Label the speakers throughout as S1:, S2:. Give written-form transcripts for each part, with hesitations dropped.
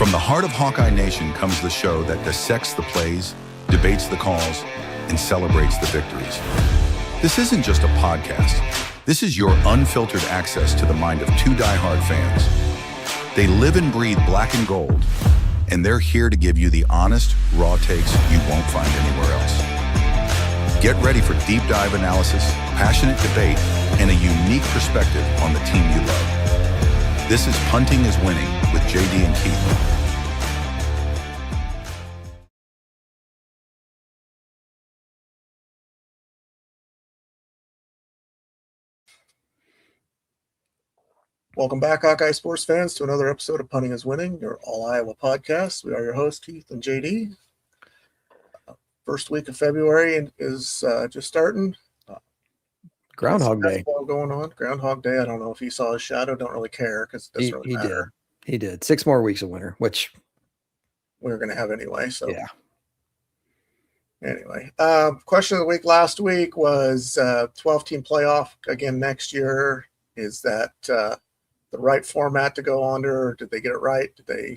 S1: From the heart of Hawkeye Nation comes the show that dissects the plays, debates the calls, and celebrates the victories. This isn't just a podcast. This is your unfiltered access to the mind of two diehard fans. They live and breathe black and gold, and they're here to give you the honest, raw takes you won't find anywhere else. Get ready for deep dive analysis, passionate debate, and a unique perspective on the team you love. This is Punting is Winning with JD and Keith.
S2: Welcome back, Hawkeye sports fans, to another episode of Punting is Winning, your all-Iowa podcast. We are your hosts, Keith and JD. First week of February is just starting.
S3: Groundhog Day.
S2: Going on. Groundhog Day. I don't know if he saw his shadow. Don't really care because it doesn't really matter.
S3: He did. 6 more weeks of winter, which
S2: we're going to have anyway. So
S3: yeah.
S2: Anyway, question of the week last week was 12-team playoff again next year. Is that the right format to go under? Did they get it right?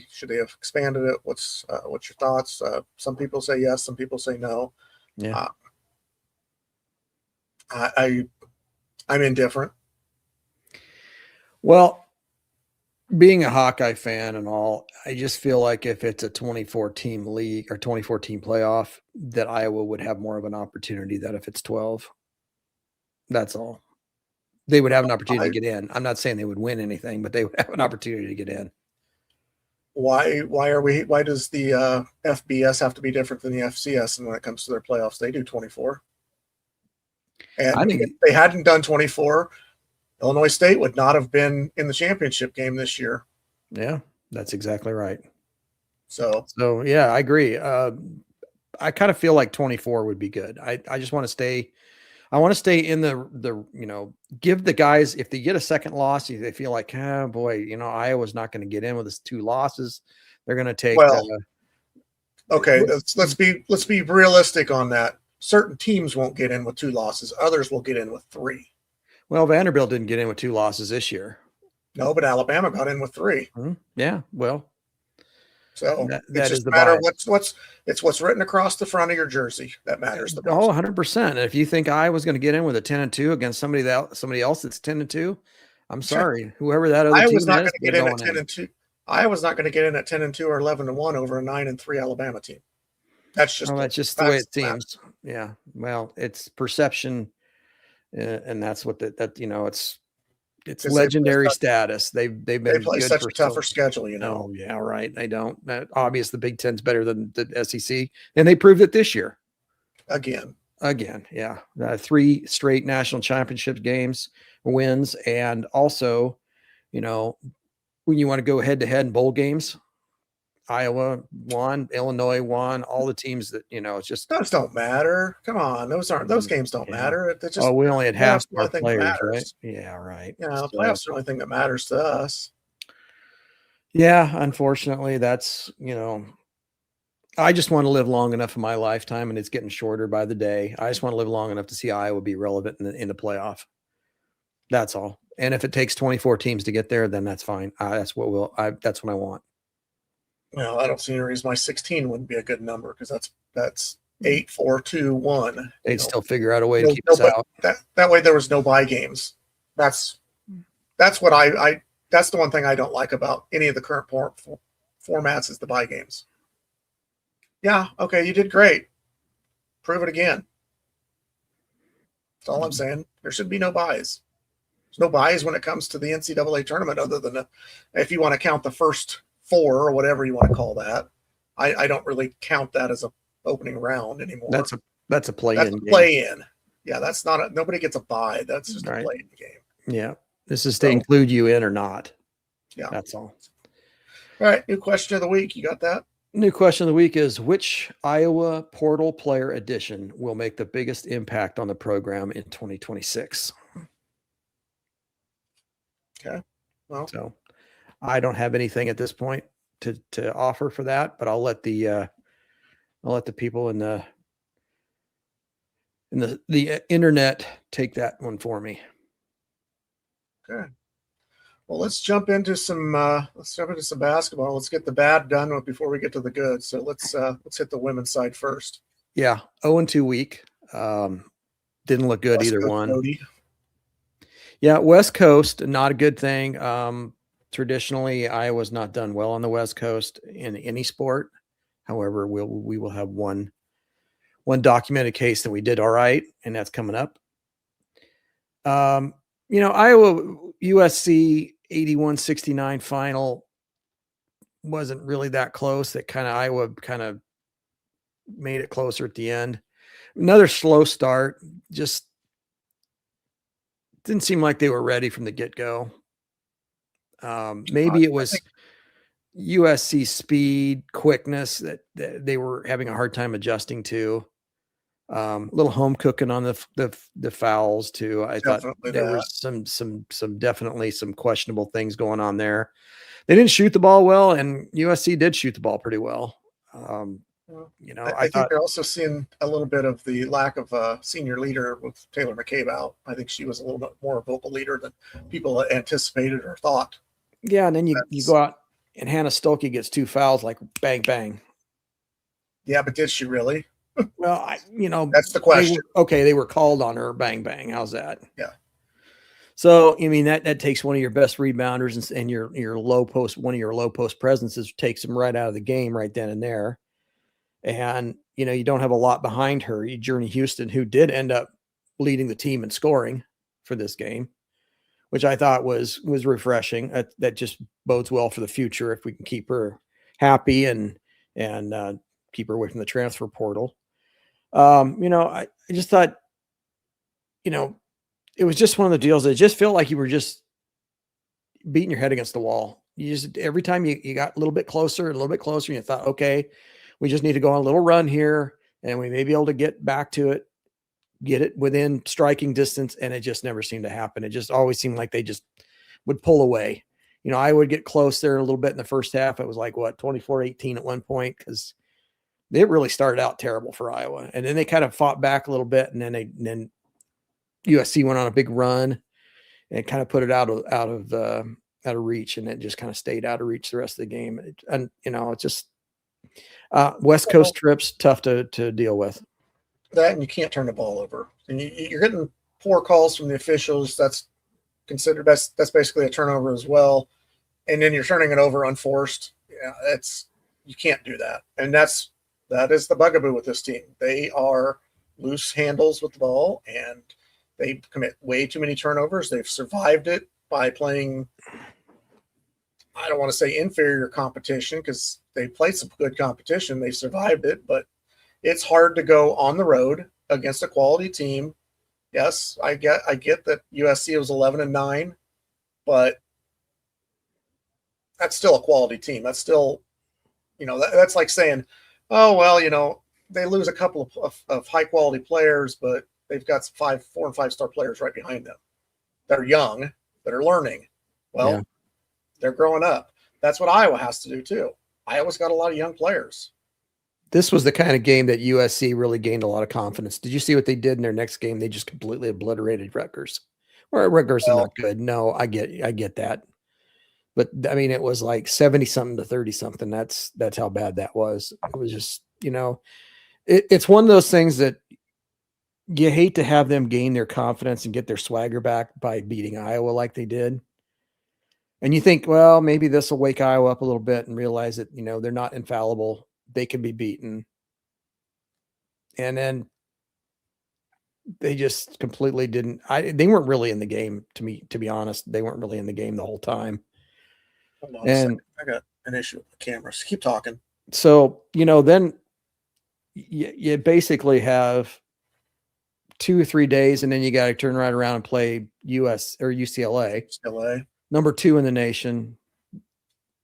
S2: Should they have expanded it? What's your thoughts? Some people say yes, some people say no.
S3: Yeah.
S2: I'm indifferent.
S3: Well, being a Hawkeye fan and all, I just feel like if it's a 24-team league or 24-team playoff, that Iowa would have more of an opportunity than if it's 12. That's all. They would have an opportunity to get in. I'm not saying they would win anything, but they would have an opportunity to get in.
S2: Why does the FBS have to be different than the FCS? And when it comes to their playoffs, they do 24. And I think if they hadn't done 24, Illinois State would not have been in the championship game this year.
S3: Yeah, that's exactly right.
S2: So
S3: yeah, I agree. I kind of feel like 24 would be good. I just want to stay. I want to stay in the give the guys, if they get a second loss, they feel like, oh boy, Iowa's not going to get in with us 2 losses. They're going to take.
S2: Okay, let's be realistic on that. Certain teams won't get in with 2 losses. Others will get in with 3.
S3: Well, Vanderbilt didn't get in with 2 losses this year.
S2: No, but Alabama got in with 3.
S3: Mm-hmm. Yeah, well.
S2: So
S3: that
S2: it's just
S3: is the
S2: matter what's written across the front of your jersey that matters the most.
S3: 100%. If you think I was going to get in with a 10-2 against somebody else that's 10-2, I'm sorry. Whoever that other team is,
S2: not going to get in at 10-2. Iowa's not going to get in at 10-2 or 11-1 over a 9-3 Alabama team. That's just
S3: the way it seems. Yeah. Well, it's perception, and that's what it's legendary status. They've been
S2: play
S3: good
S2: such
S3: for
S2: a tougher schedule,
S3: Oh, yeah, right. They don't. Obvious the Big Ten's better than the SEC, and they proved it this year.
S2: Again,
S3: yeah. 3 straight national championship games wins, and also, when you want to go head-to-head in bowl games, Iowa won, Illinois won, all the teams that, it's just.
S2: Those don't matter. Come on. Those games don't matter. It's just,
S3: we only had half our players, right? Yeah, right.
S2: The playoffs are the only thing that matters to us.
S3: Yeah, unfortunately, that's, I just want to live long enough in my lifetime, and it's getting shorter by the day. I just want to live long enough to see Iowa be relevant in the playoff. That's all. And if it takes 24 teams to get there, then that's fine. That's what I want.
S2: Well, I don't see any reason why 16 wouldn't be a good number, because that's 8, 4, 2, 1.
S3: They'd still figure out a way to keep us out.
S2: That way there was no bye games. That's what that's the one thing I don't like about any of the current formats is the bye games. Yeah, okay, you did great. Prove it again. That's all I'm saying. There should be no byes. There's no byes when it comes to the NCAA tournament, other than if you want to count the first 4 or whatever you want to call that. I don't really count that as a opening round anymore.
S3: That's a play-in.
S2: Play-in. Yeah, that's not nobody gets a bye. That's just a play-in game.
S3: Yeah, this is to include you in or not.
S2: Yeah,
S3: that's all.
S2: All right, new question of the week. You got that?
S3: New question of the week is, which Iowa portal player addition will make the biggest impact on the program in 2026?
S2: Okay. Well,
S3: so I don't have anything at this point to offer for that, but I'll let the people in the internet take that one for me.
S2: Okay. Well, let's jump into some basketball. Let's get the bad done before we get to the good. So let's hit the women's side first.
S3: Yeah, 0-2 week. Didn't look good either one.
S2: Cody.
S3: Yeah, West Coast, not a good thing. Traditionally, Iowa's not done well on the West Coast in any sport. However, we will have one documented case that we did all right, and that's coming up. Iowa USC 81-69 final wasn't really that close. That kind of Iowa kind of made it closer at the end. Another slow start. Just didn't seem like they were ready from the get-go. Maybe it was USC speed, quickness that they were having a hard time adjusting to. A little home cooking on the fouls too. I thought there was some definitely some questionable things going on there. They didn't shoot the ball well, and USC did shoot the ball pretty well. I
S2: think they're also seeing a little bit of the lack of a senior leader with Taylor McCabe out. I think she was a little bit more a vocal leader than people anticipated or thought.
S3: Yeah, and then you go out and Hannah Stolke gets 2 fouls, like bang bang.
S2: Yeah, but did she really?
S3: Well,
S2: that's the question.
S3: They were called on her. Bang bang. How's that?
S2: Yeah.
S3: So I mean that takes one of your best rebounders and your low post, one of your low post presences takes them right out of the game right then and there. And you don't have a lot behind her. Journey Houston, who did end up leading the team in scoring for this game, which I thought was refreshing. That just bodes well for the future if we can keep her happy and keep her away from the transfer portal. I just thought, it was just one of the deals that just felt like you were just beating your head against the wall. You just, every time you got a little bit closer, and you thought, okay, we just need to go on a little run here and we may be able to get back to it, get it within striking distance. And it just never seemed to happen. It just always seemed like they just would pull away. I would get close there a little bit in the first half. It was like 24-18 at one point, because it really started out terrible for Iowa. And then they kind of fought back a little bit. And then USC went on a big run and kind of put it out of reach. And it just kind of stayed out of reach the rest of the game. It's just West Coast trips, tough to deal with.
S2: That, and you can't turn the ball over. And you're getting poor calls from the officials. That's considered that's basically a turnover as well. And then you're turning it over unforced. Yeah, you can't do that. And that is the bugaboo with this team. They are loose handles with the ball, and they commit way too many turnovers. They've survived it by playing, I don't want to say inferior competition, because they played some good competition. They survived it, but it's hard to go on the road against a quality team. Yes, I get that USC was 11-9, but that's still a quality team. That's still, that's like saying, oh, well, they lose a couple of high quality players, but they've got 4 and 5 star players right behind them. They're young, that are learning. Well, yeah. They're growing up. That's what Iowa has to do too. Iowa's got a lot of young players.
S3: This was the kind of game that USC really gained a lot of confidence. Did you see what they did in their next game? They just completely obliterated Rutgers. Or Rutgers is not good. No, I get that. But I mean, it was like 70-something to 30-something. That's how bad that was. It was just, it's one of those things that you hate to have them gain their confidence and get their swagger back by beating Iowa like they did. And you think, well, maybe this will wake Iowa up a little bit and realize that, they're not infallible. They can be beaten. And then they just completely didn't. They weren't really in the game, to be honest. They weren't really in the game the whole time.
S2: Hold on a second. I got an issue with the cameras. Keep talking.
S3: So, then you basically have 2 or 3 days, and then you got to turn right around and play UCLA. Number 2 in the nation,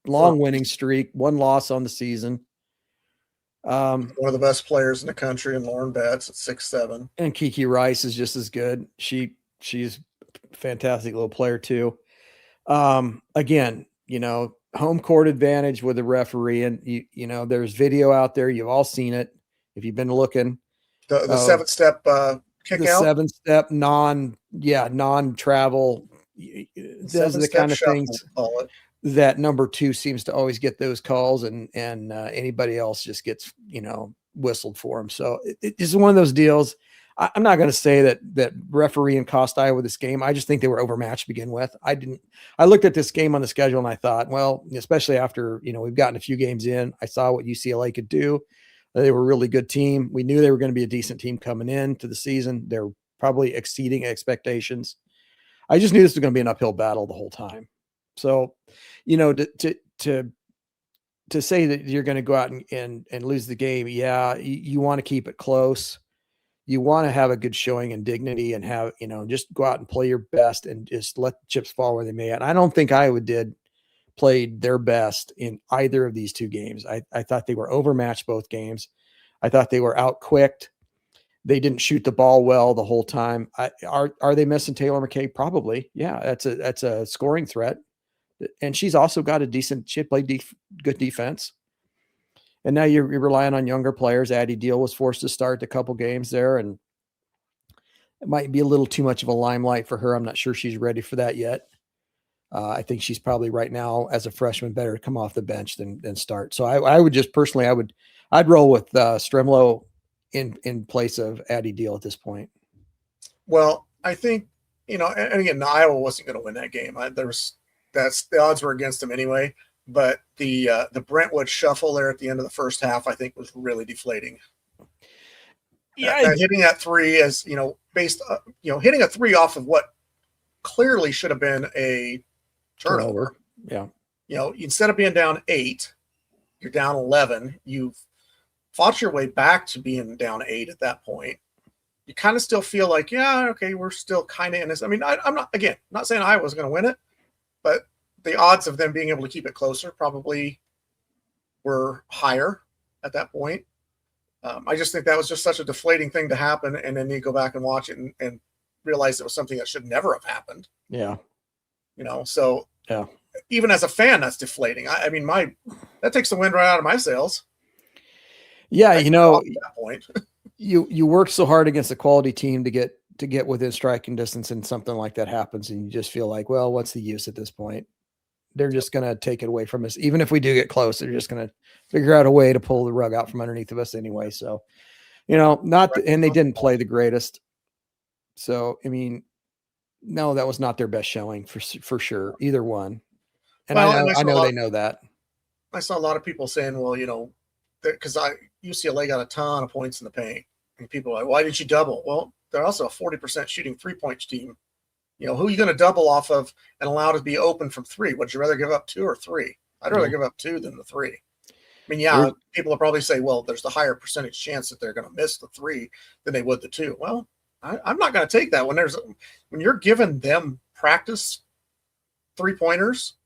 S3: long winning streak, 1 loss on the season.
S2: One of the best players in the country, and Lauren Betts at 6'7".
S3: And Kiki Rice is just as good. She's a fantastic little player too. Again, home court advantage with the referee, and there's video out there. You've all seen it if you've been looking.
S2: The 7-step kick
S3: the
S2: out.
S3: 7-step non-travel. those are the kind of things that number 2 seems to always get those calls, and anybody else just gets, whistled for them. So it's one of those deals. I'm not going to say that refereeing cost Iowa this game. I just think they were overmatched to begin with. I looked at this game on the schedule and I thought, well, especially after, we've gotten a few games in, I saw what UCLA could do. They were a really good team. We knew they were going to be a decent team coming into the season. They're probably exceeding expectations. I just knew this was going to be an uphill battle the whole time. So, to say that you're going to go out and lose the game. Yeah. You want to keep it close. You want to have a good showing and dignity and have, just go out and play your best and just let the chips fall where they may. And I don't think Iowa played their best in either of these 2 games. I thought they were overmatched both games. I thought they were outquicked. They didn't shoot the ball well the whole time. Are they missing Taylor McCabe? Probably. Yeah. That's a scoring threat. And she's also got she played good defense. And now you're relying on younger players. Addie Deal was forced to start a couple games there, and it might be a little too much of a limelight for her. I'm not sure she's ready for that yet. I think she's probably right now as a freshman better to come off the bench than start. So I would just personally, I'd roll with Stremlo in place of Addie Deal at this point.
S2: Well, I think, and again, Iowa wasn't going to win that game. The odds were against them anyway. But the Brentwood shuffle there at the end of the first half, I think, was really deflating. Yeah, hitting that 3 as hitting a 3 off of what clearly should have been a turnover.
S3: Yeah,
S2: instead of being down 8, you're down 11. You've fought your way back to being down 8 at that point. You kind of still feel like, yeah, okay, we're still kind of in this. I mean, I'm not saying Iowa was going to win it, but the odds of them being able to keep it closer probably were higher at that point. I just think that was just such a deflating thing to happen. And then you go back and watch it and realize it was something that should never have happened.
S3: Yeah.
S2: So
S3: yeah,
S2: even as a fan, that's deflating. I mean, that takes the wind right out of my sails.
S3: Yeah.
S2: At that point.
S3: you work so hard against a quality team to get within striking distance, and something like that happens. And you just feel like, well, what's the use at this point? They're just going to take it away from us. Even if we do get close, they're just going to figure out a way to pull the rug out from underneath of us anyway. So, and they didn't play the greatest. So, I mean, no, that was not their best showing for sure. Either one. And I know they know that.
S2: I saw a lot of people saying, well, because UCLA got a ton of points in the paint, and people are like, why didn't you double? Well, they're also a 40% shooting 3-point team. Who are you going to double off of and allow to be open from 3? Would you rather give up 2 or 3? I'd rather give up 2 than the 3. I mean, yeah, people will probably say, well, there's the higher percentage chance that they're going to miss the 3 than they would the 2. Well, I'm not going to take that. When you're giving them practice 3-pointers,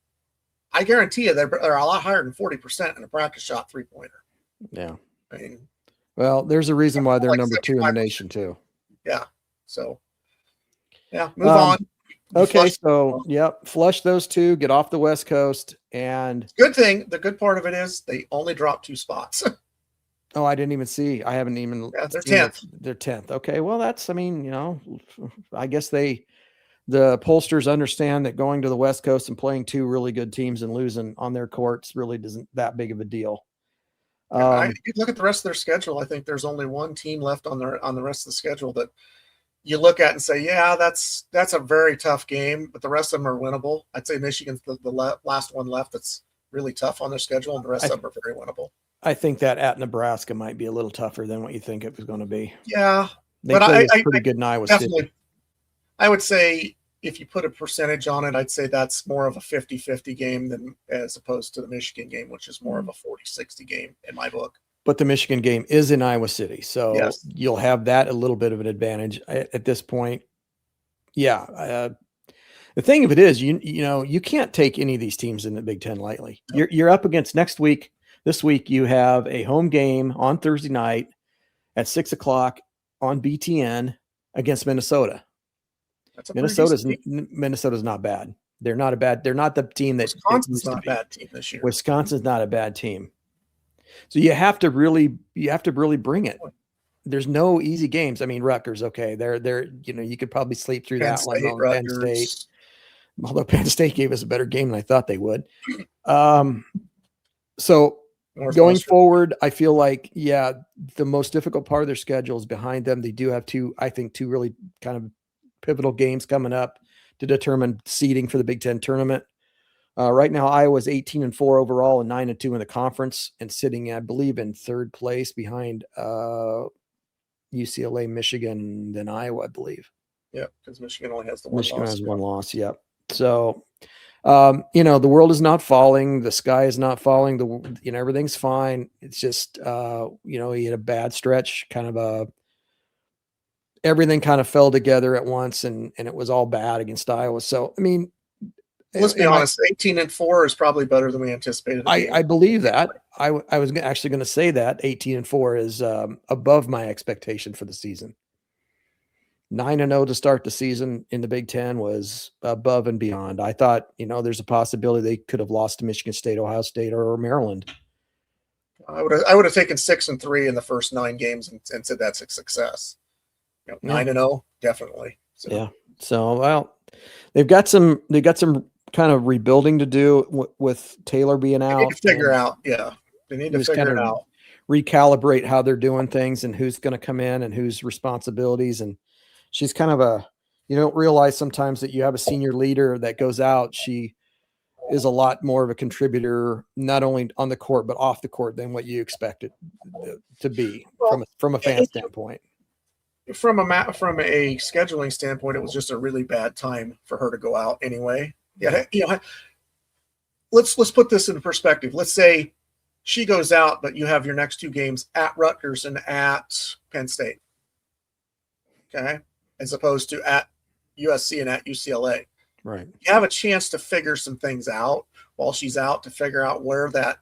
S2: I guarantee you they're a lot higher than 40% in a practice shot 3-pointer.
S3: Yeah.
S2: I mean,
S3: well, there's a reason why they're number 2 in the nation too.
S2: Yeah. So, yeah, move on.
S3: Okay, so flush those 2, get off the West Coast, and
S2: the good part of it is they only dropped 2 spots.
S3: Oh, I didn't even see. I haven't even.
S2: Yeah, they're 10th.
S3: They're 10th. Okay, well, I guess the pollsters understand that going to the West Coast and playing 2 really good teams and losing on their courts really isn't that big of a deal.
S2: If you look at the rest of their schedule, I think there's only one team left on the rest of the schedule that you look at and say, yeah, that's a very tough game, but the rest of them are winnable. I'd say Michigan's the last one left that's really tough on their schedule, and the rest of them are very winnable. I
S3: think that at Nebraska might be a little tougher than what you think it was going to be.
S2: Yeah,
S3: they play pretty good in Iowa City.
S2: I would say if you put a percentage on it, I'd say that's more of a 50-50 game as opposed to the Michigan game, which is more of a 40-60 game in my book.
S3: But the Michigan game is in Iowa City, so yes, you'll have that a little bit of an advantage at this point. Yeah. The thing of it is, you can't take any of these teams in the Big Ten lightly. No. You're up against this week you have a home game on Thursday night at 6:00 on BTN against Minnesota. Minnesota's not bad. They're not the team that
S2: Wisconsin's not a bad team this year.
S3: Wisconsin's not a bad team. So you have to really bring it. There's no easy games. I mean, Rutgers, okay, they're you could probably sleep through that one. Penn State. although Penn State gave us a better game than I thought they would. So going forward, I feel like, the most difficult part of their schedule is behind them. They do have two really kind of pivotal games coming up to determine seeding for the Big Ten tournament. Right now, Iowa's 18-4 overall and 9-2 in the conference, and sitting, I believe, in third place behind UCLA, Michigan, then Iowa, I believe.
S2: Yeah, because Michigan only has one loss.
S3: Michigan has one loss. Yep. So, the world is not falling. The sky is not falling. Everything's fine. It's just, he had a bad stretch, everything kind of fell together at once, and it was all bad against Iowa. So, I mean,
S2: let's be honest, 18-4 is probably better than we anticipated.
S3: I believe that. I was actually going to say that 18-4 is above my expectation for the season. 9-0 to start the season in the Big Ten was above and beyond. I thought, there's a possibility they could have lost to Michigan State, Ohio State, or Maryland.
S2: I would have taken 6-3 in the first 9 games and said that's a success. 9-0, definitely. So.
S3: Yeah. So, well, they've got some kind of rebuilding to do with Taylor being out.
S2: They need to figure out. Yeah. They need to figure it out.
S3: Recalibrate how they're doing things and who's going to come in and whose responsibilities. And she's kind of you don't realize sometimes that you have a senior leader that goes out. She is a lot more of a contributor, not only on the court, but off the court than what you expect it to be from a fan standpoint.
S2: From a scheduling standpoint, it was just a really bad time for her to go out anyway. Yeah. Let's put this in perspective. Let's say she goes out, but you have your next 2 games at Rutgers and at Penn State. Okay. As opposed to at USC and at UCLA.
S3: Right.
S2: You have a chance to figure some things out while she's out, to figure out where that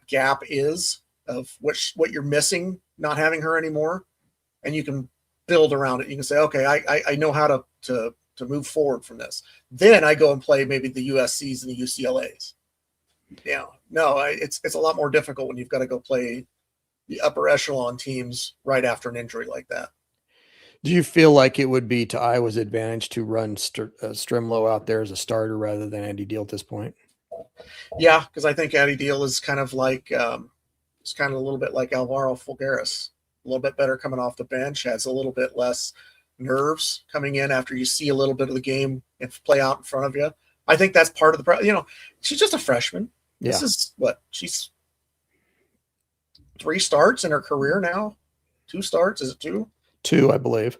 S2: gap is of what you're missing, not having her anymore. And you can build around it. You can say, okay, I know how to move forward from this. Then I go and play maybe the USCs and the UCLAs. It's a lot more difficult when you've got to go play the upper echelon teams right after an injury like that.
S3: Do you feel like it would be to Iowa's advantage to run Strimlow out there as a starter rather than Andy Deal at this point?
S2: Yeah, because I think Andy Deal is kind of like it's kind of a little bit like Alvaro Fulgaris. A little bit better coming off the bench, has a little bit less nerves coming in after you see a little bit of the game and play out in front of you. I think that's part of the problem. She's just a freshman. Yeah. This is she's 3 starts in her career now. 2 starts. Is it 2?
S3: 2, I believe.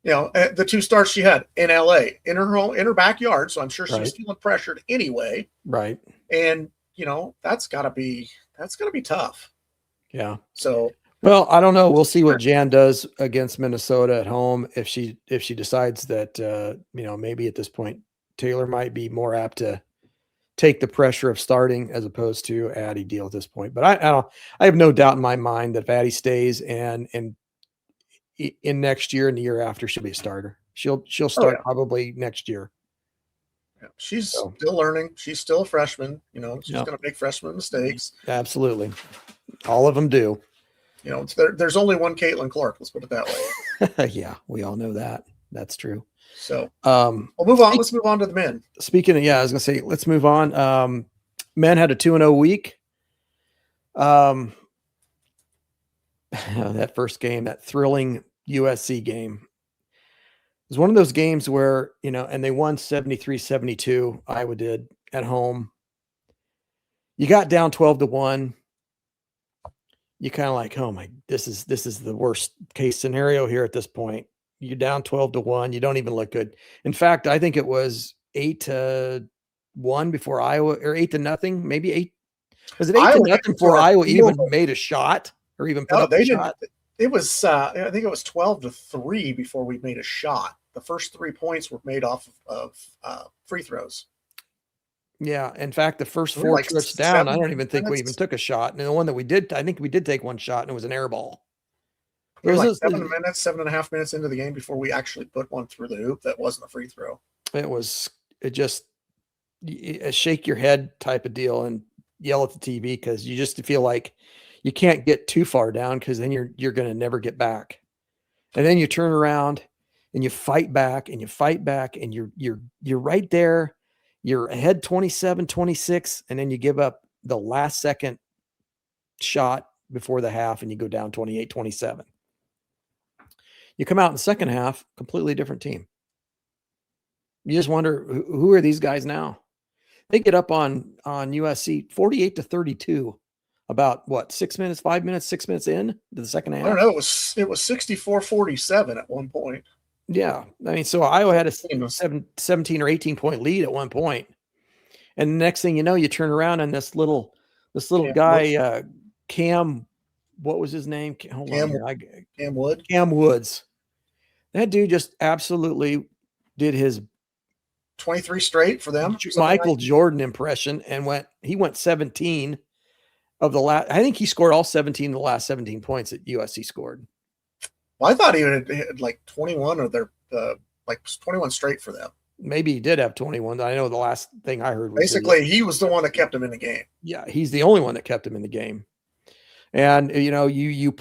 S2: The 2 starts she had in LA, in her backyard. So I'm sure she's feeling pressured anyway.
S3: Right.
S2: And that's gotta be tough.
S3: Yeah.
S2: So,
S3: well, I don't know. We'll see what Jan does against Minnesota at home. If she decides that, maybe at this point, Taylor might be more apt to take the pressure of starting as opposed to Addie Deal at this point. But I have no doubt in my mind that if Addie stays and in next year and the year after, she'll be a starter. She'll start probably next year.
S2: Yeah, she's still learning. She's still a freshman. She's going to make freshman mistakes.
S3: Absolutely. All of them do.
S2: There's only one Caitlin Clark. Let's put it that way.
S3: Yeah, we all know that. That's true.
S2: So we'll move on. Let's move on to the men.
S3: Speaking of, I was going to say, let's move on. Men had a 2-0 week. That first game, that thrilling USC game, it was one of those games where, and they won 73-72. Iowa did at home. You got down 12-1. You kind of like, oh my, this is the worst case scenario here at this point. You're down 12-1. You don't even look good. In fact, I think it was 8-1 before Iowa, or 8-0, maybe 8. Was it 8-0 before Iowa even made a shot or even put up a shot?
S2: It was, I think it was 12-3 before we made a shot. The first 3 points were made off of free throws.
S3: Yeah. In fact, the first 4 trips down, I don't even think we even took a shot. And the one that we did, I think we did take one shot, and it was an air ball.
S2: It was like 7.5 minutes into the game before we actually put one through the hoop that wasn't a free throw.
S3: It just a shake your head type of deal and yell at the TV, because you just feel like you can't get too far down, because then you're going to never get back. And then you turn around and you fight back and you fight back and you're right there. You're ahead 27-26, and then you give up the last second shot before the half and you go down 28-27. You come out in the second half, completely different team. You just wonder, who are these guys now? They get up on USC 48-32 about what, 6 minutes in to the second half.
S2: I don't know. It was 64-47 at one point.
S3: Yeah. I mean, so Iowa had a 17 or 18 point lead at one point. And the next thing you know, you turn around and this little guy, Cam, what was his name? Hold on here. Cam Woods. That dude just absolutely did his
S2: 23 straight for them.
S3: Michael Jordan impression and went 17 of the last. I think he scored all 17 of the last 17 points that USC scored.
S2: Well, I thought he had like 21 or like 21 straight for them.
S3: Maybe he did have 21. I know the last thing I heard was
S2: basically he was the one that kept him in the game.
S3: Yeah, he's the only one that kept him in the game. And you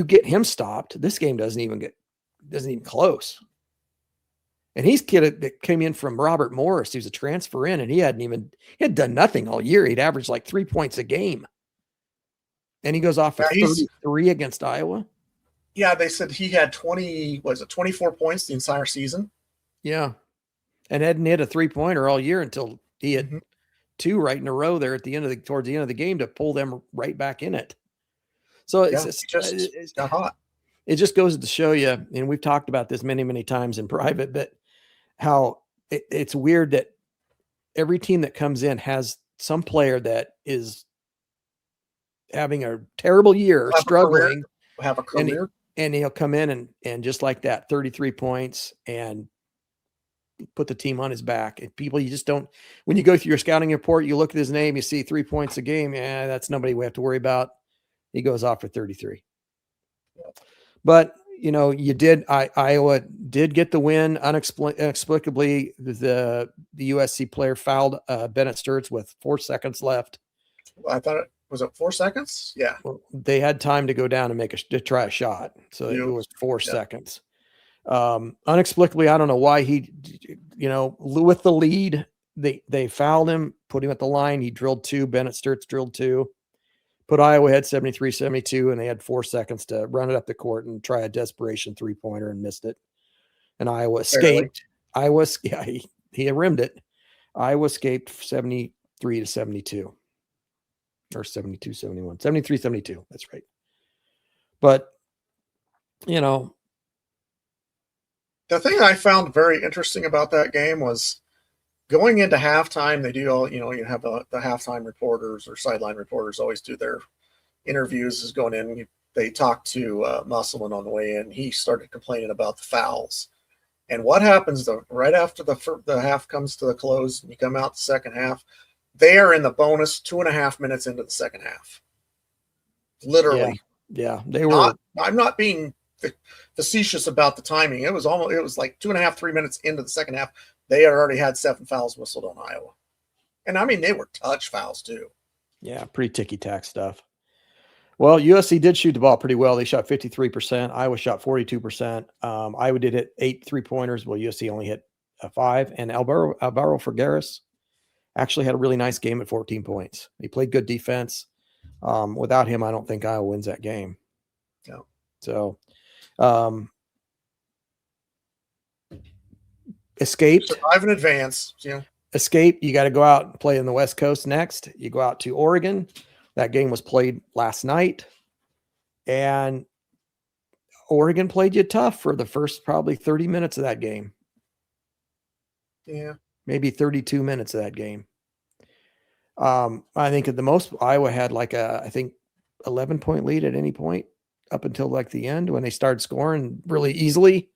S3: get him stopped. This game doesn't even close. And he's kid that came in from Robert Morris. He was a transfer in, and he had done nothing all year. He'd averaged like 3 points a game. And he goes off for 33 against Iowa.
S2: Yeah, they said he had 24 points the entire season.
S3: Yeah. And hadn't hit a 3-pointer all year until he had two right in a row there towards the end of the game to pull them right back in it. So it's
S2: got hot.
S3: It just goes to show you, and we've talked about this many, many times in private, but how it's weird that every team that comes in has some player that is having a terrible year, struggling,
S2: have a career.
S3: And he'll come in and just like that, 33 points and put the team on his back. And people, you just don't, when you go through your scouting report, you look at his name, you see 3 points a game. Yeah, that's nobody we have to worry about. He goes off for 33. But, Iowa did get the win. Inexplicably, the USC player fouled Bennett Sturtz with 4 seconds left.
S2: I thought was it 4 seconds? Yeah.
S3: Well, they had time to go down and to try a shot. So it was 4 seconds. Unexplicably, I don't know why he, with the lead, they fouled him, put him at the line. He drilled 2. Bennett Sturtz drilled 2. Put Iowa ahead 73-72, and they had 4 seconds to run it up the court and try a desperation 3-pointer and missed it. And Iowa escaped. He rimmed it. Iowa escaped 73-72. Or 72-71. 73-72. That's right. But, the
S2: thing I found very interesting about that game was going into halftime, they do all, you have the halftime reporters or sideline reporters always do their interviews as going in. They talked to Musselman on the way in. He started complaining about the fouls. And what happens right after the half comes to the close and you come out the second half, they are in the bonus 2.5 minutes into the second half. Literally.
S3: Yeah, they were.
S2: I'm not being facetious about the timing. It was like 2.5, 3 minutes into the second half. They had already had 7 fouls whistled on Iowa. And I mean, they were touch fouls too.
S3: Yeah, pretty ticky-tack stuff. Well, USC did shoot the ball pretty well. They shot 53%. Iowa shot 42%. Iowa did hit 8 3-pointers. Well, USC only hit 5. And Alvaro Figueres actually had a really nice game at 14 points. He played good defense. Without him, I don't think Iowa wins that game.
S2: No.
S3: So, escaped.
S2: Survive in advance.
S3: Escape. You got to go out and play in the West Coast next. You go out to Oregon. That game was played last night. And Oregon played you tough for the first probably 30 minutes of that game.
S2: Yeah.
S3: Maybe 32 minutes of that game. I think at the most, Iowa had like I think 11-point lead at any point up until like the end when they started scoring really easily.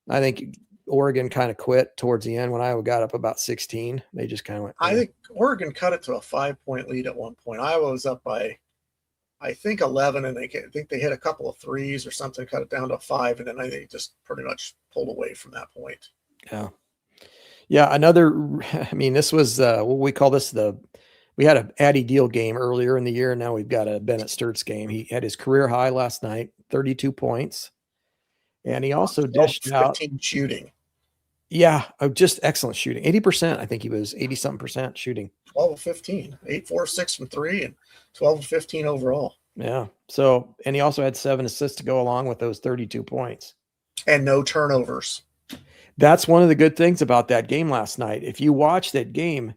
S3: I think Oregon kind of quit towards the end when Iowa got up about 16. They just kind of went.
S2: I think Oregon cut it to a 5-point lead at one point. Iowa was up by, I think, 11, and I think they hit a couple of threes or something, cut it down to 5, and then I think just pretty much pulled away from that point.
S3: Yeah. Yeah, this was what we call this we had an Addy Deal game earlier in the year, and now we've got a Bennett Sturtz game. He had his career high last night, 32 points. And he also
S2: 12
S3: dished out.
S2: 15 shooting.
S3: Yeah, just excellent shooting. 80%. I think he was 80-something% shooting.
S2: 12 of 15, 8, 4, 6 from 3, and 12 of 15 overall.
S3: Yeah. So, and he also had 7 assists to go along with those 32 points.
S2: And no turnovers.
S3: That's one of the good things about that game last night. If you watch that game,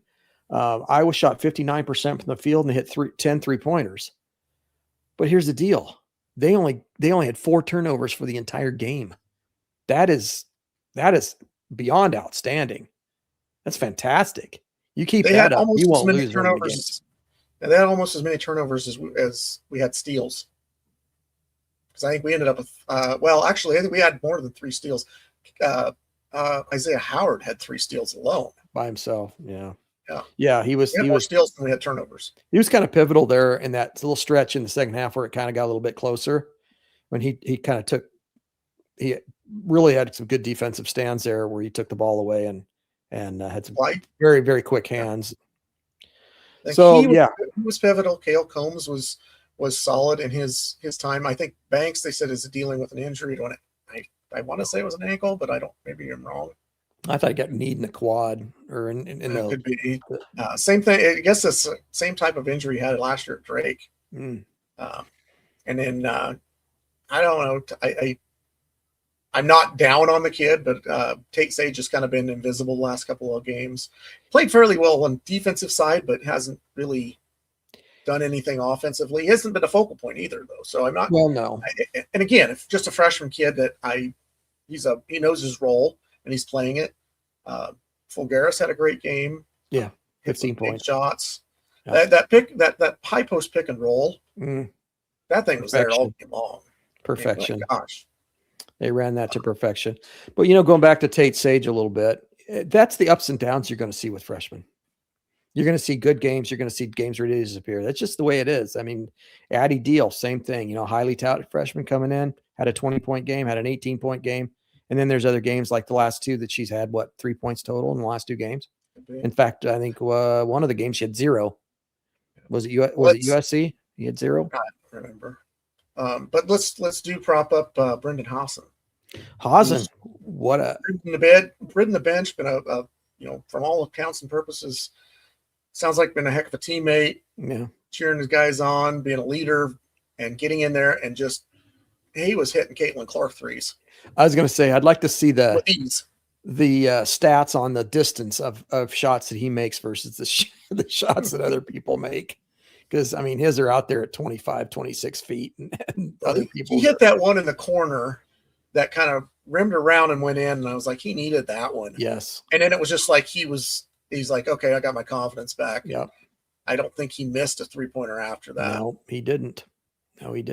S3: Iowa shot 59% from the field and hit 10 3-pointers. But here's the deal. They only had 4 turnovers for the entire game. That is beyond outstanding. That's fantastic. You keep that up, you won't lose
S2: turnovers. They had almost as many turnovers as we had steals. Because I think we ended up with actually I think we had more than 3 steals. Isaiah Howard had 3 steals alone
S3: by himself. Yeah. He
S2: had more steals than we had turnovers.
S3: He was kind of pivotal there in that little stretch in the second half where it kind of got a little bit closer when he really had some good defensive stands there where he took the ball away and had some very, very quick hands. So
S2: he was pivotal. Cale Combs was solid in his time. I think Banks, they said, is dealing with an injury. I want to say it was an ankle, but I don't. Maybe I'm wrong. I
S3: thought he got kneed in the quad or in the.
S2: Could be same thing. I guess it's the same type of injury he had last year at Drake. And then I don't know. I'm not down on the kid, but Tate Sage has kind of been invisible the last couple of games. Played fairly well on defensive side, but hasn't really done anything offensively. He hasn't been a focal point either, though. So I'm not.
S3: Well, no.
S2: And again, if just a freshman kid he knows his role and he's playing it. Fulgaris had a great game.
S3: Yeah, 15 points,
S2: shots. Yeah. That high post pick and roll. That thing was there all game long.
S3: Perfection.
S2: Oh my gosh.
S3: They ran that to perfection. But, going back to Tate Sage a little bit, that's the ups and downs you're going to see with freshmen. You're going to see good games. You're going to see games ready to disappear. That's just the way it is. I mean, Addie Deal, same thing. Highly touted freshman coming in, had a 20-point game, had an 18-point game. And then there's other games like the last 2 that she's had, 3 points total in the last 2 games? In fact, I think one of the games she had 0. Was it USC? He had 0?
S2: I don't remember. But let's do prop up Brendan Haasen.
S3: What a
S2: ridden the bench, been a from all accounts and purposes, sounds like been a heck of a teammate.
S3: Yeah,
S2: cheering his guys on, being a leader, and getting in there and just he was hitting Caitlin Clark threes.
S3: I was going to say I'd like to see the stats on the distance of shots that he makes versus the shots that other people make. Because, I mean, his are out there at 25, 26 feet. And other people.
S2: He hit that one in the corner that kind of rimmed around and went in. And I was like, he needed that one.
S3: Yes.
S2: And then it was just like he's like, okay, I got my confidence back.
S3: Yeah.
S2: I don't think he missed a 3-pointer after that.
S3: No, he didn't. In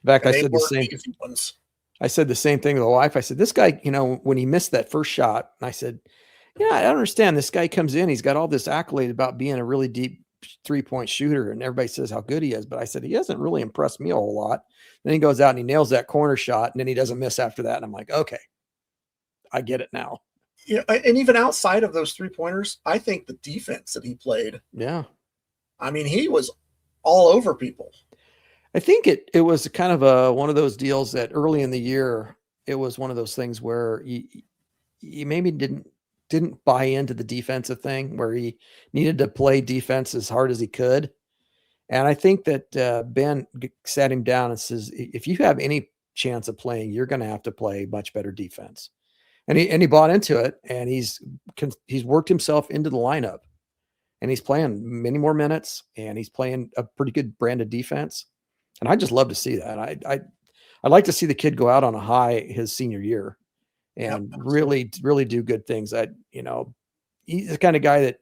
S3: fact, I said the same thing to the wife. I said, this guy, when he missed that first shot, I said, I don't understand. This guy comes in, he's got all this accolade about being a really deep 3-point shooter, and everybody says how good he is. But I said, he hasn't really impressed me a whole lot. Then he goes out and he nails that corner shot, and then he doesn't miss after that. And I'm like, okay, I get it now.
S2: Yeah. And even outside of those 3-pointers, I think the defense that he played.
S3: Yeah.
S2: I mean, he was all over people.
S3: I think it was kind of one of those deals that early in the year, it was one of those things where he maybe didn't buy into the defensive thing, where he needed to play defense as hard as he could. And I think that Ben sat him down and says, if you have any chance of playing, you're going to have to play much better defense. And he bought into it, and he's worked himself into the lineup, and he's playing many more minutes, and he's playing a pretty good brand of defense. And I just love to see that. I'd like to see the kid go out on a high his senior year and really do good things. He's the kind of guy that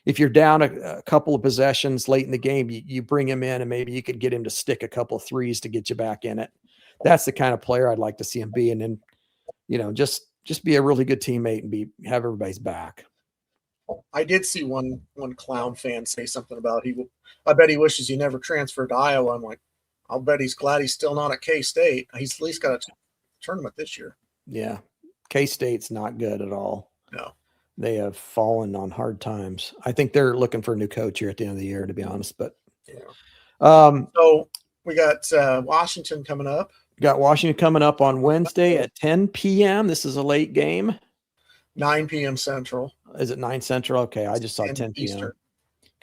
S3: if you're down a couple of possessions late in the game, you bring him in and maybe you could get him to stick a couple of threes to get you back in it. That's the kind of player I'd like to see him be. And then, just be a really good teammate and have everybody's back.
S2: I did see one clown fan say something about I bet he wishes he never transferred to Iowa. I'm like, I'll bet he's glad he's still not at K-State. He's at least got a tournament this year.
S3: Yeah. K-State's not good at all.
S2: No.
S3: They have fallen on hard times. I think they're looking for a new coach here at the end of the year, to be honest. But
S2: so we got Washington coming up
S3: Got Washington coming up on Wednesday at 10 p.m. This is a late game.
S2: 9 p.m. Central.
S3: Is it 9 Central? Okay, I just saw 10 p.m.
S2: Eastern.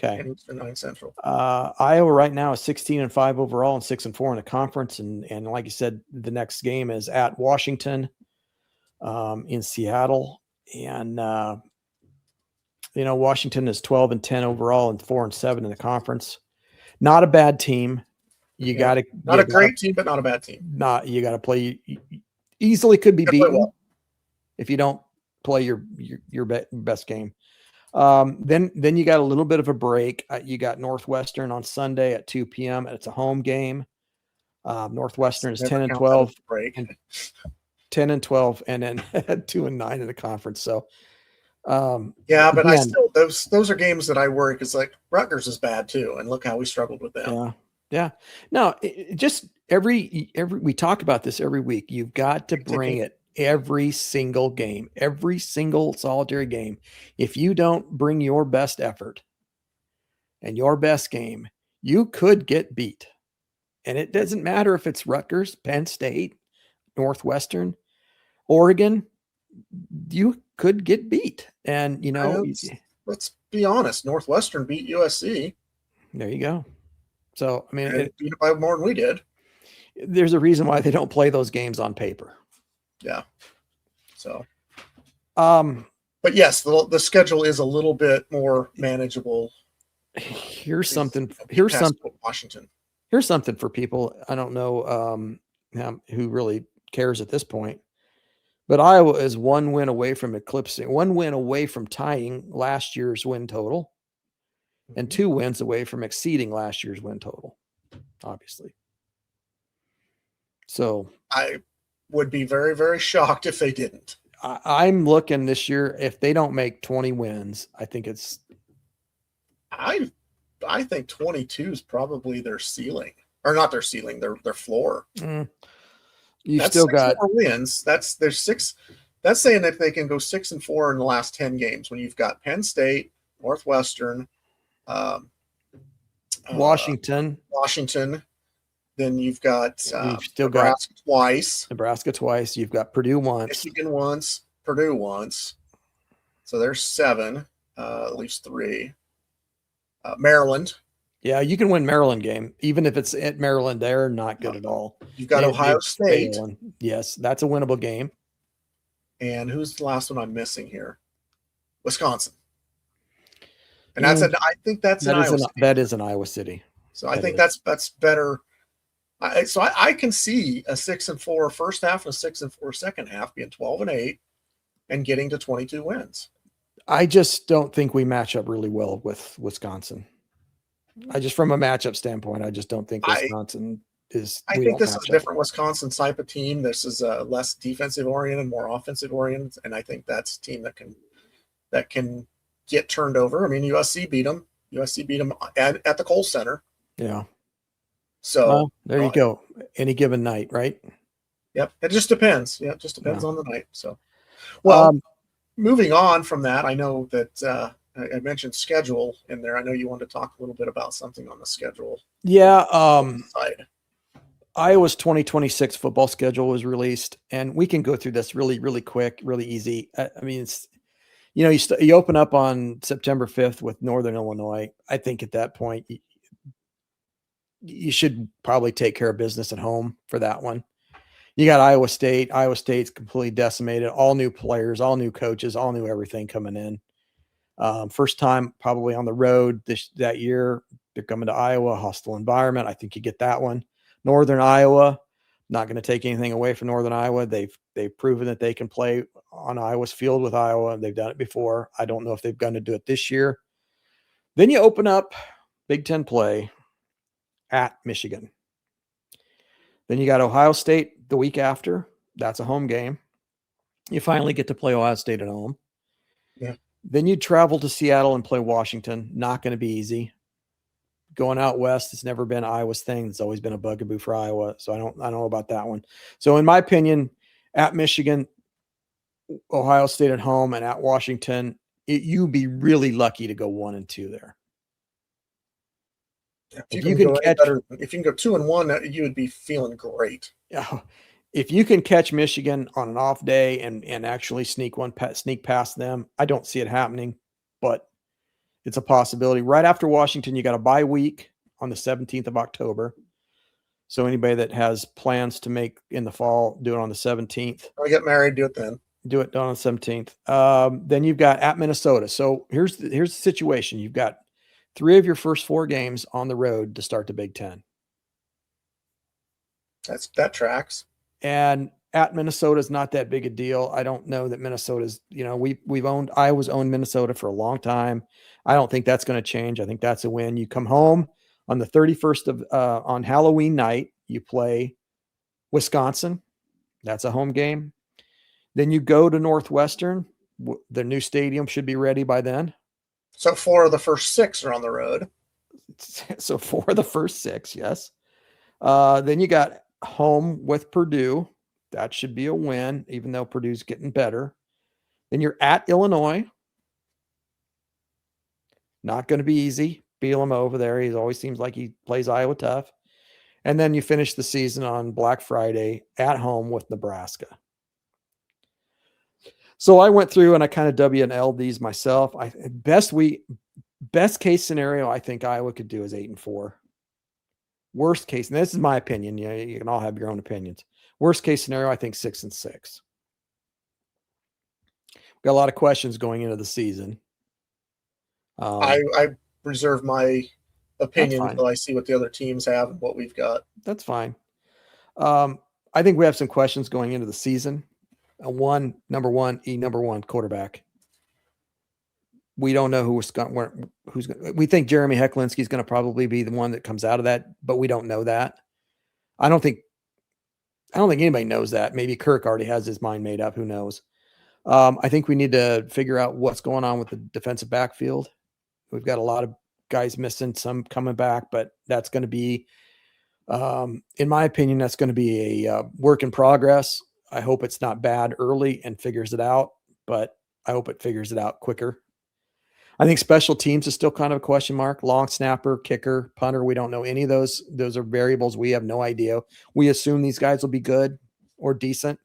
S3: Okay.
S2: 10 Eastern, 9 Central.
S3: Iowa right now is 16-5 overall and 6-4 in the conference. And like you said, the next game is at Washington in Seattle. And, Washington is 12-10 overall and 4-7 in the conference. Not a bad team. You got to
S2: not a great team, but not a bad team.
S3: You got to play. You easily could be beaten if you don't play your best game. Then you got a little bit of a break. You got Northwestern on Sunday at 2 p.m. and it's a home game. Northwestern is 10-12, 10-12, and then 2-9 in the conference. So,
S2: but again, I still those are games that I worry because like Rutgers is bad too, and look how we struggled with them.
S3: Yeah. No, just every we talk about this every week. You've got to bring it every single game, every single solitary game. If you don't bring your best effort and your best game, you could get beat. And it doesn't matter if it's Rutgers, Penn State, Northwestern, Oregon, you could get beat. And,
S2: let's be honest, Northwestern beat USC.
S3: There you go. So, I mean,
S2: it beat it by more than we did.
S3: There's a reason why they don't play those games on paper.
S2: Yeah. So, but yes, the schedule is a little bit more manageable.
S3: Here's something
S2: Washington.
S3: Here's something for people. I don't know who really cares at this point, but Iowa is 1 win away from eclipsing, 1 win away from tying last year's win total, and 2 wins away from exceeding last year's win total, obviously. So
S2: I would be very, very shocked if they didn't.
S3: I'm looking this year, if they don't make 20 wins, I think it's.
S2: I think 22 is probably their ceiling, or not their ceiling, their floor.
S3: You still got
S2: 6 more wins. There's 6. That's saying that they can go 6-4 in the last 10 games. When you've got Penn State, Northwestern,
S3: Washington.
S2: Then you've got
S3: you've still
S2: Nebraska
S3: got Nebraska twice. You've got Purdue once.
S2: Michigan once. Purdue once. So there's 7, at least 3. Maryland.
S3: Yeah, you can win Maryland game, even if it's at Maryland. They're not good at all.
S2: You've got Ohio State.
S3: Yes, that's a winnable game.
S2: And who's the last one I'm missing here? Wisconsin. And I think that's in Iowa City.
S3: That is in Iowa City.
S2: So I think that's better. I can see a 6-4 first half and a 6-4 second half being 12-8 and getting to 22 wins.
S3: I just don't think we match up really well with Wisconsin. From a matchup standpoint, I just don't think Wisconsin is.
S2: I think this is a different Wisconsin type of team. This is a less defensive oriented, more offensive oriented, and I think that's a team that can get turned over. I mean, USC beat them. USC beat them at the Kohl Center.
S3: Yeah.
S2: So
S3: there you go. Any given night, right?
S2: Yep. It just depends. Yeah, it just depends on the night. So, moving on from that, I know that I mentioned schedule in there. I know you wanted to talk a little bit about something on the schedule.
S3: Yeah.
S2: Side.
S3: Iowa's 2026 football schedule was released, and we can go through this really, really quick, really easy. I mean, it's, you open up on September 5th with Northern Illinois. I think at that point, you should probably take care of business at home for that one. You got Iowa State. Iowa State's completely decimated. All new players, all new coaches, all new everything coming in. First time probably on the road that year. They're coming to Iowa, hostile environment. I think you get that one. Northern Iowa, not going to take anything away from Northern Iowa. They've proven that they can play on Iowa's field with Iowa. They've done it before. I don't know if they're going to do it this year. Then you open up Big Ten play at Michigan. Then you got Ohio State the week after. That's a home game. You finally get to play Ohio State at home.
S2: Yeah.
S3: Then you travel to Seattle and play Washington. Not going to be easy. Going out west, it's never been Iowa's thing. It's always been a bugaboo for Iowa. So I don't know about that one. So in my opinion, at Michigan, Ohio State at home, and at Washington, you'd be really lucky to go 1-2 there.
S2: If you can go 2-1, you would be feeling great.
S3: Yeah. If you can catch Michigan on an off day and actually sneak past them, I don't see it happening, but it's a possibility. Right after Washington, you got a bye week on the 17th of October. So anybody that has plans to make in the fall, do it on the 17th.
S2: I get married, do it then.
S3: Do it on the 17th. Then you've got at Minnesota. So here's the situation. You've got 3 of your first 4 games on the road to start the Big Ten.
S2: That tracks.
S3: And at Minnesota is not that big a deal. I don't know that Minnesota's, Iowa's owned Minnesota for a long time. I don't think that's going to change. I think that's a win. You come home on the 31st on Halloween night, you play Wisconsin. That's a home game. Then you go to Northwestern. The new stadium should be ready by then.
S2: So 4 of the first 6 are on the road.
S3: So 4 of the first 6, yes. Then you got home with Purdue. That should be a win, even though Purdue's getting better. Then you're at Illinois. Not going to be easy. Bielema over there. He always seems like he plays Iowa tough. And then you finish the season on Black Friday at home with Nebraska. So I went through and I kind of W&L'd these myself. Best case scenario I think Iowa could do is 8-4. Worst case, and this is my opinion. You can all have your own opinions. Worst case scenario, I think 6-6. Got a lot of questions going into the season.
S2: I reserve my opinion until I see what the other teams have and what we've got.
S3: That's fine. I think we have some questions going into the season. Number one quarterback. We don't know who's going. We think Jeremy Hecklinski is going to probably be the one that comes out of that, but we don't know that. I don't think anybody knows that. Maybe Kirk already has his mind made up. Who knows? I think we need to figure out what's going on with the defensive backfield. We've got a lot of guys missing, some coming back, but that's going to be, in my opinion, that's going to be a work in progress. I hope it's not bad early and figures it out, but I hope it figures it out quicker. I think special teams is still kind of a question mark. Long snapper, kicker, punter. We don't know any of those. Those are variables. We have no idea. We assume these guys will be good or decent.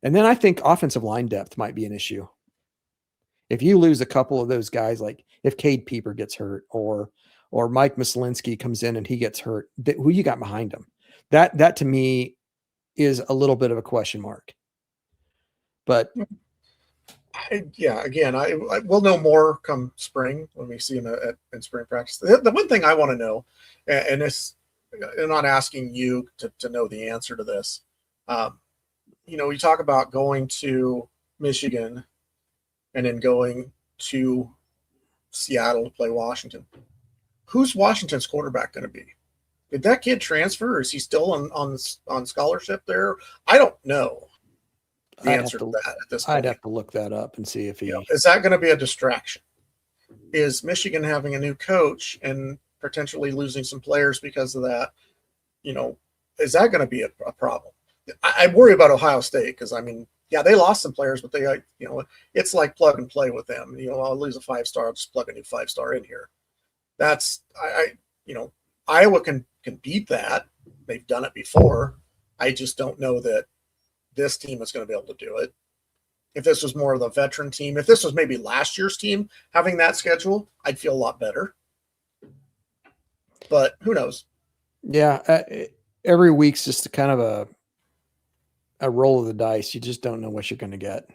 S3: And then I think offensive line depth might be an issue. If you lose a couple of those guys, like if Cade Pieper gets hurt or Mike Mislinski comes in and he gets hurt, who you got behind him? That to me is a little bit of a question mark. But
S2: again, I will know more come spring when we see him in spring practice. The one thing I want to know, and this, I'm not asking you to know the answer to this. You talk about going to Michigan and then going to Seattle to play Washington. Who's Washington's quarterback going to be? Did that kid transfer, or is he still on scholarship there? I don't know the answer to that at this point.
S3: I'd have to look that up and see if he
S2: is that going to be a distraction? Is Michigan having a new coach and potentially losing some players because of that? Is that going to be a problem? I worry about Ohio State because they lost some players, but they it's like plug and play with them. I'll lose a 5-star, I'll just plug a new 5-star in here. That's Iowa can beat that. They've done it before. I just don't know that this team is going to be able to do it. If this was more of the veteran team, if this was maybe last year's team having that schedule, I'd feel a lot better. But who knows?
S3: Yeah, every week's just kind of a roll of the dice. You just don't know what you're going to get.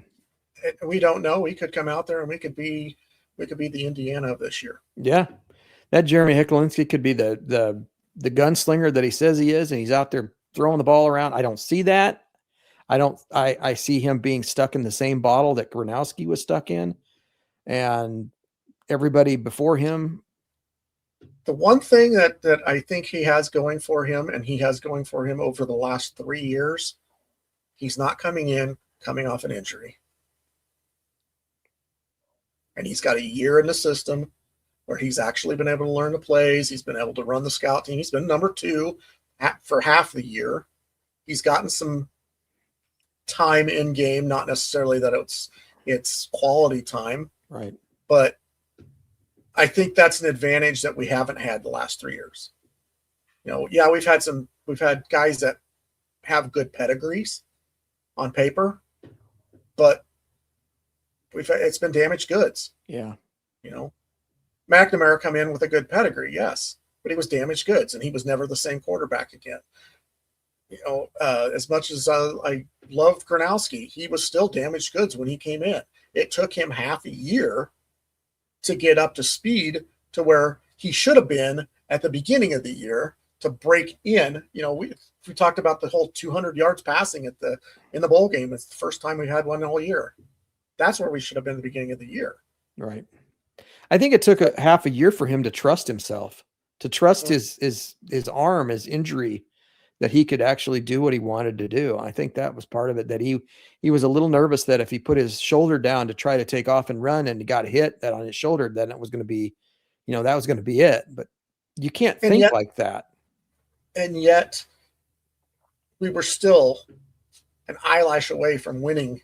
S2: We don't know. We could come out there and we could be the Indiana of this year.
S3: Yeah, that Jeremy Hecklinski could be the gunslinger that he says he is, and he's out there throwing the ball around. I don't see that. I see him being stuck in the same bottle that Gronowski was stuck in, and everybody before him.
S2: The one thing that I think he has going for him, and he has going for him over the last 3 years, he's not coming off an injury. And he's got a year in the system where he's actually been able to learn the plays. He's been able to run the scout team. He's been number 2 for half the year. He's gotten some time in game, not necessarily that it's quality time.
S3: Right.
S2: But I think that's an advantage that we haven't had the last 3 years. Yeah, we've had guys that have good pedigrees on paper, but it's been damaged goods.
S3: Yeah.
S2: McNamara come in with a good pedigree, yes, but he was damaged goods, and he was never the same quarterback again. As much as I loved Gronowski, he was still damaged goods when he came in. It took him half a year to get up to speed to where he should have been at the beginning of the year to break in. We talked about the whole 200 yards passing in the bowl game. It's the first time we had one all year. That's where we should have been at the beginning of the year.
S3: Right. I think it took a half a year for him to trust himself, to trust his arm, his injury, that he could actually do what he wanted to do. I think that was part of it, that he was a little nervous that if he put his shoulder down to try to take off and run and he got hit that on his shoulder, then it was going to be, that was going to be it. But you can't think like that.
S2: And yet we were still an eyelash away from winning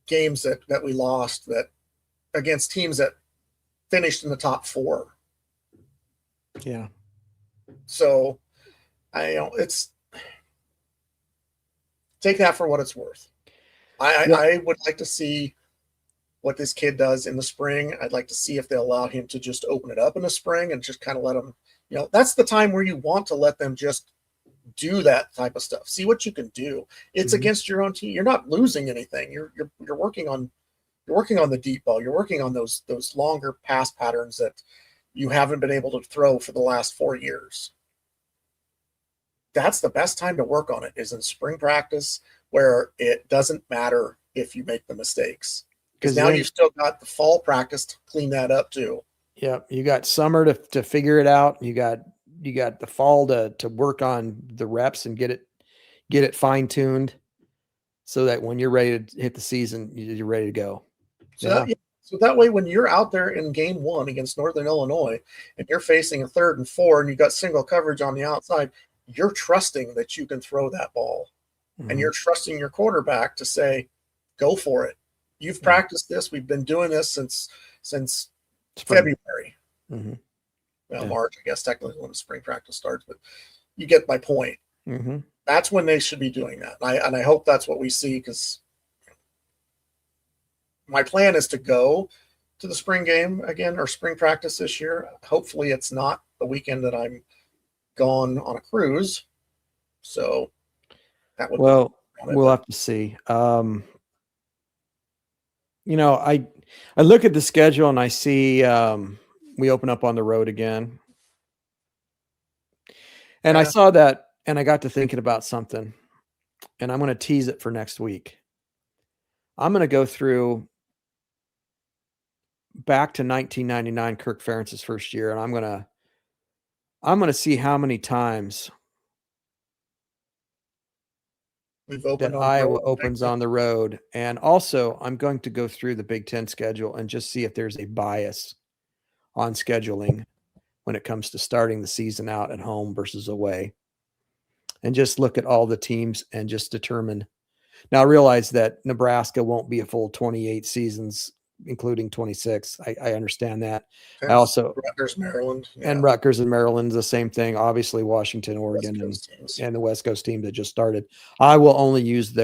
S2: games that we lost that against teams that finished in the top 4.
S3: Yeah.
S2: So it's take that for what it's worth. I would like to see what this kid does in the spring. I'd like to see if they'll allow him to just open it up in the spring and just kind of let him, that's the time where you want to let them just do that type of stuff. See what you can do. It's against your own team. You're not losing anything. You're working on the deep ball. You're working on those longer pass patterns that you haven't been able to throw for the last 4 years. That's the best time to work on it, is in spring practice, where it doesn't matter if you make the mistakes, because now you've still got the fall practice to clean that up too.
S3: Yeah, you got summer to figure it out. You got the fall to work on the reps and get it fine tuned, so that when you're ready to hit the season, you're ready to go.
S2: So that way, when you're out there in game 1 against Northern Illinois and you're facing a 3rd and 4 and you got single coverage on the outside, you're trusting that you can throw that ball, and you're trusting your quarterback to say, go for it. You've practiced this. We've been doing this since February. Well, March, I guess, technically when the spring practice starts, but you get my point. That's when they should be doing that. And I hope that's what we see, because my plan is to go to the spring game again, or spring practice this year. Hopefully it's not the weekend that I'm gone on a cruise. So that would
S3: we'll have to see. I look at the schedule and I see we open up on the road again. And I saw that and I got to thinking about something, and I'm going to tease it for next week. I'm going to go through back to 1999, Kirk Ferentz's first year, and I'm going to see how many times that Iowa opens on the road. And also, I'm going to go through the Big Ten schedule and just see if there's a bias on scheduling when it comes to starting the season out at home versus away. And just look at all the teams and just determine. Now, I realize that Nebraska won't be a full 28 seasons, including 26. I understand that. I also
S2: Rutgers, Maryland,
S3: and Rutgers and Maryland, the same thing. Obviously, Washington, Oregon, and the West Coast team that just started. I will only use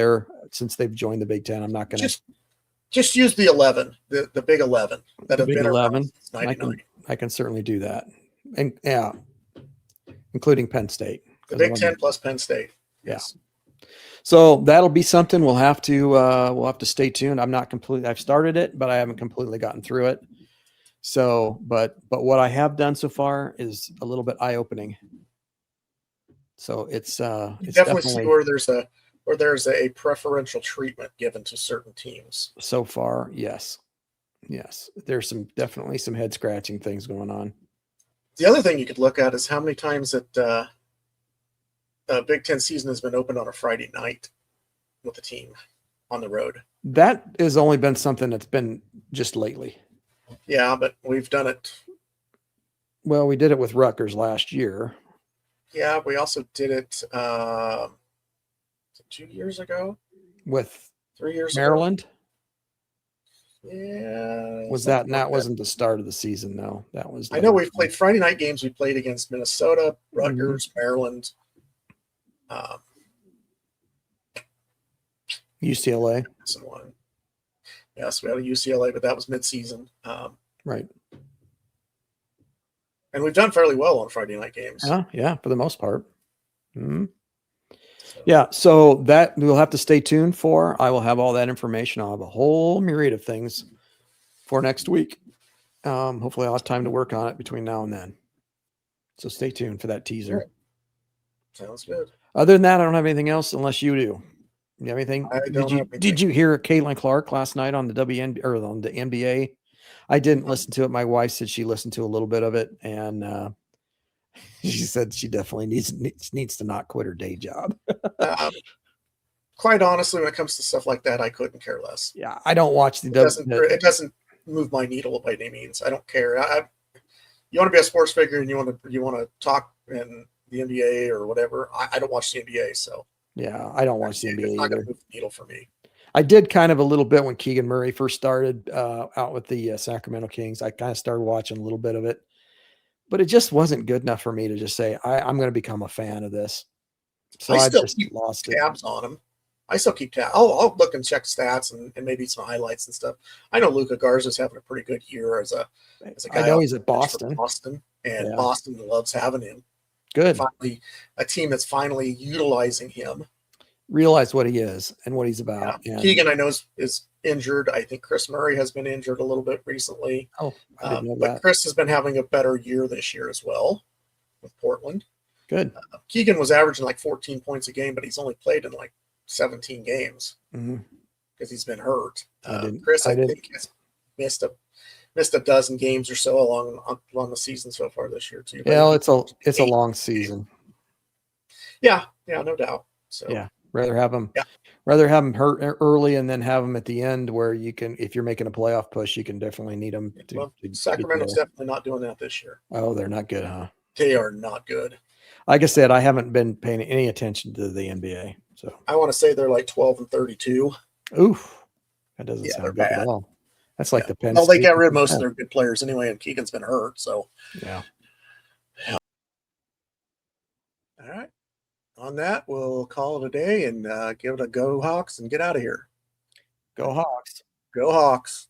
S3: since they've joined the Big Ten. I'm not going to
S2: just use the 11, the Big 11 that have been
S3: 11.
S2: Since 99.
S3: I can certainly do that, and including Penn State.
S2: The Big 10 plus Penn State.
S3: Yes. So that'll be something we'll have to stay tuned. I've started it, but I haven't completely gotten through it. So, but what I have done so far is a little bit eye-opening. So it's
S2: definitely see where there's a preferential treatment given to certain teams.
S3: So far, yes. There's definitely some head scratching things going on.
S2: The other thing you could look at is how many times that Big Ten season has been opened on a Friday night with a team on the road.
S3: That has only been something that's been just lately.
S2: Yeah, but we've done it.
S3: Well, we did it with Rutgers last year.
S2: Yeah, we also did it 2 years ago.
S3: With
S2: 3 years
S3: Maryland?
S2: ago. Yeah.
S3: Was
S2: something
S3: that, and that
S2: like
S3: wasn't the start of the season, though. That was
S2: I know
S3: later
S2: we've played Friday night games. We played against Minnesota,
S3: Mm-hmm.
S2: Rutgers, Maryland,
S3: UCLA.
S2: one. Yes, we had a UCLA, but that was mid-season.
S3: Right.
S2: And we've done fairly well on Friday night games.
S3: Yeah, for the most part. Mm-hmm.
S2: So,
S3: Yeah, so that we'll have to stay tuned for. I will have all that information. I'll have a whole myriad of things for next week. Hopefully I'll have time to work on it between now and then. So stay tuned for that teaser.
S2: Right. Sounds good.
S3: Other than that, I don't have anything else unless you do. You have anything?
S2: I don't have anything.
S3: Did you hear Caitlin Clark last night on the WN or on the NBA? I didn't listen to it. My wife said she listened to a little bit of it, and she said she definitely needs to not quit her day job.
S2: Quite honestly, when it comes to stuff like that, I couldn't care less.
S3: Yeah, I don't watch
S2: It doesn't move my needle by any means. I don't care. You want to be a sports figure and you want to talk in the NBA or whatever. I don't watch the NBA, so
S3: yeah, I don't watch the NBA
S2: it's not
S3: either.
S2: going to move the needle for me.
S3: I did kind of a little bit when Keegan Murray first started out with the Sacramento Kings. I kind of started watching a little bit of it, but it just wasn't good enough for me to just say I'm going to become a fan of this. So I
S2: still
S3: just
S2: keep
S3: lost
S2: tabs on him. I still keep tabs. I'll look and check stats and maybe some highlights and stuff. I know Luka Garza's having a pretty good year as a guy.
S3: I know he's at Boston.
S2: And yeah. Boston loves having him.
S3: Good.
S2: Finally, a team that's finally utilizing him.
S3: Realize what he is and what he's about.
S2: Yeah. Keegan, I know, is injured. I think Chris Murray has been injured a little bit recently.
S3: Oh, I didn't know
S2: but
S3: that.
S2: Chris has been having a better year this year as well with Portland.
S3: Good.
S2: Keegan was averaging like 14 points a game, but he's only played in like 17 games because he's been hurt. Chris, I think, has missed a dozen games or so along the season so far this year too.
S3: Yeah, it's a long season.
S2: Yeah, no doubt. So
S3: yeah, rather have him hurt early and then have him at the end where you can, if you're making a playoff push, you can definitely need him.
S2: Sacramento's definitely not doing that this year.
S3: Oh, they're not good, huh?
S2: They are not good.
S3: Like I said, I haven't been paying any attention to the NBA. So
S2: I want to say they're like 12-32.
S3: Oof, that doesn't sound good at all. That's like the Penn
S2: State. Well, they got rid of most of their good players anyway, and Keegan's been hurt. So
S3: yeah.
S2: All right. On that, we'll call it a day and give it a go Hawks and get out of here.
S3: Go Hawks.
S2: Go Hawks.